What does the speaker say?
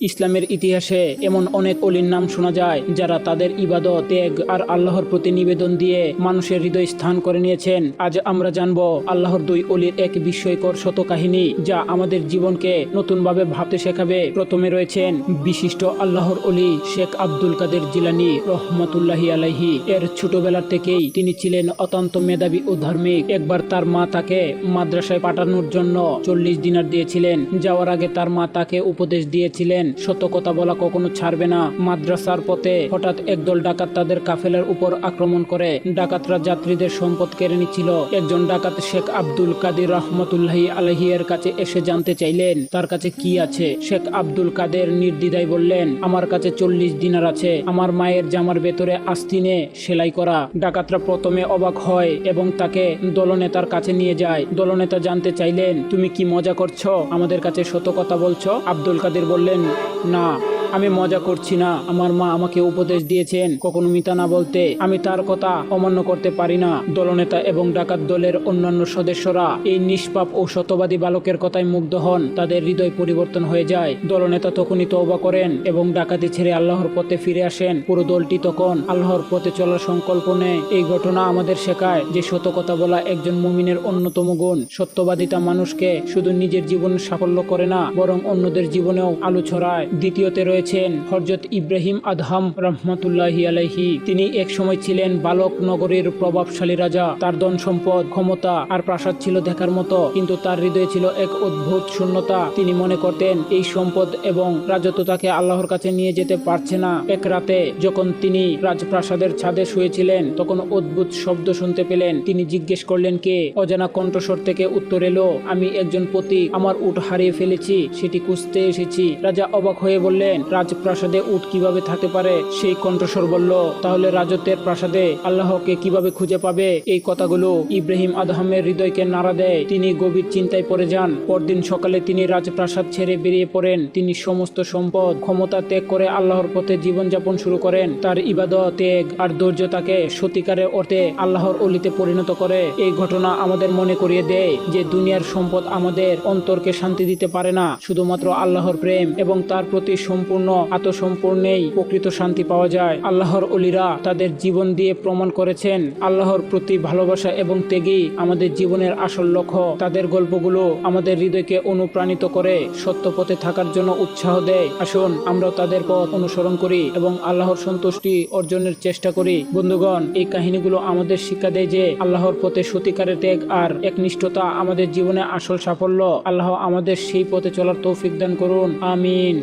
ইসলামের ইতিহাসে এমন অনেক অলির নাম শোনা যায় যারা তাদের ইবাদত, ত্যাগ আর আল্লাহর প্রতি নিবেদন দিয়ে মানুষের হৃদয় স্থান করে নিয়েছেন। আজ আমরা জানবো আল্লাহর দুই অলির এক বিস্ময়কর শত কাহিনী যা আমাদের জীবনকে নতুনভাবে ভাবতে শেখাবে। প্রথমে রয়েছেন বিশিষ্ট আল্লাহর অলি শেখ আব্দুল কাদের জিলানী রহমতুল্লাহি আলাইহি। এর ছোটবেলার থেকেই তিনি ছিলেন অত্যন্ত মেধাবী ও ধার্মিক। একবার তার মা তাকে মাদ্রাসায় পাঠানোর জন্য 40 দিনার দিয়েছিলেন। যাওয়ার আগে তার মা তাকে উপদেশ দিয়েছিলেন সত্য কথা বলা কখনো ছাড়বে না। মাদ্রাসার পথে হঠাৎ একদল ডাকাত তাদের কাফেলার উপর আক্রমণ করে। ডাকাতরা যাত্রীদের সম্পদ কেড়ে নিচ্ছিল। একজন ডাকাত শেখ আব্দুল কাদের রহমতুল্লাহি আলাইহি এর কাছে এসে জানতে চাইলেন তার কাছে কি আছে। শেখ আব্দুল কাদের নির্দ্বিধায় বললেন, আমার কাছে 40 দিনার আছে, আমার মায়ের জামার ভেতরে আস্তিনে সেলাই করা। ডাকাতরা প্রথমে অবাক হয় এবং তাকে দলনেতার কাছে নিয়ে যায়। দলনেতা জানতে চাইলেন, তুমি কি মজা করছো, আমাদের কাছে সত্য কথা বলছো? আব্দুল কাদের বললেন, না, আমি মজা করছি না। আমার মা আমাকে উপদেশ দিয়েছেন কখনো মিথ্যা না বলতে। আমি তার কথা অমান্য করতে পারি না। দলনেতা এবং ডাকাত দলের অন্যান্য সদস্যরা এই নিষ্পাপ ও সত্যবাদী বালকের কথায় মুগ্ধ হন। তাদের হৃদয় পরিবর্তন হয়ে যায়। দলনেতা তখনই তওবা করেন এবং ডাকাতি ছেড়ে আল্লাহর পথে ফিরে আসেন। পুরো দলটি তখন আল্লাহর পথে চলার সংকল্প নেয়। এই ঘটনা আমাদের শেখায় যে সত্য কথা বলা একজন মুমিনের অন্যতম গুণ। সত্যবাদিতা মানুষকে শুধু নিজের জীবনে সাফল্য করে না, বরং অন্যদের জীবনেও আলো ছড়ায়। দ্বিতীয়তে রয়েছেন হযরত ইব্রাহিম আদহাম রহমতুল্লাহি আলাইহি। তিনি এক সময় ছিলেন বালক নগরীর প্রভাবশালী রাজা। তার ধন সম্পদ, ক্ষমতা আর প্রাসাদ ছিল দেখার মতো, কিন্তু তার হৃদয়ে ছিল এক অদ্ভুত শূন্যতা। তিনি মনে করতেন এই সম্পদ এবং রাজত্ব তাকে আল্লাহর কাছে নিয়ে যেতে পারছে না। এক রাতে যখন তিনি রাজপ্রাসাদের ছাদে শুয়েছিলেন, তখন অদ্ভুত শব্দ শুনতে পেলেন। তিনি জিজ্ঞেস করলেন, কে? অজানা কণ্ঠস্বর থেকে উত্তর এলো, আমি একজন পথিক, আমার উট হারিয়ে ফেলেছি, সেটি খুঁজতে এসেছি। রাজা অবাক হয়ে বললেন, রাজপ্রাসাদে উট কিভাবে থাকতে পারে? সেই কণ্ঠস্বর বলল, তাহলে রাজত্বের প্রাসাদে আল্লাহকে কিভাবে খুঁজে পাবে? এই কথাগুলো ইব্রাহিম আদহামের হৃদয়কে নাড়া দেয়। তিনি গভীর চিন্তায় পড়ে যান। পরদিন সকালে তিনি রাজপ্রাসাদ ছেড়ে বেরিয়ে পড়েন। তিনি সমস্ত সম্পদ, ক্ষমতা ত্যাগ করে আল্লাহর পথে জীবনযাপন শুরু করেন। তার ইবাদত, ত্যাগ আর ধৈর্য তাকে সত্যিকারের অর্থে আল্লাহর অলিতে পরিণত করে। এই ঘটনা আমাদের মনে করিয়ে দেয় যে দুনিয়ার সম্পদ আমাদের অন্তরকে শান্তি দিতে পারে না। শুধুমাত্র আল্লাহর প্রেম এবং তার প্রতি সম্পূর্ণ আত্মসম্পূর্ণেই প্রকৃত শান্তি পাওয়া যায়। আল্লাহর অলিরা তাদের জীবন দিয়ে প্রমাণ করেছেন আল্লাহর প্রতি ভালোবাসা এবং ত্যাগই আমাদের জীবনের আসল লক্ষ্য। তাদের গল্পগুলো আমাদের হৃদয়কে অনুপ্রাণিত করে, সত্য পথে থাকার জন্য উৎসাহ দেয়। আসুন আমরা তাদের পথ অনুসরণ করি এবং আল্লাহর সন্তুষ্টি অর্জনের চেষ্টা করি। বন্ধুগণ, এই কাহিনীগুলো আমাদের শিক্ষা দেয় যে আল্লাহর পথে সত্যিকারের ত্যাগ আর একনিষ্ঠতা আমাদের জীবনে আসল সাফল্য। আল্লাহ আমাদের সেই পথে চলার তৌফিক দান করুন। আমিন।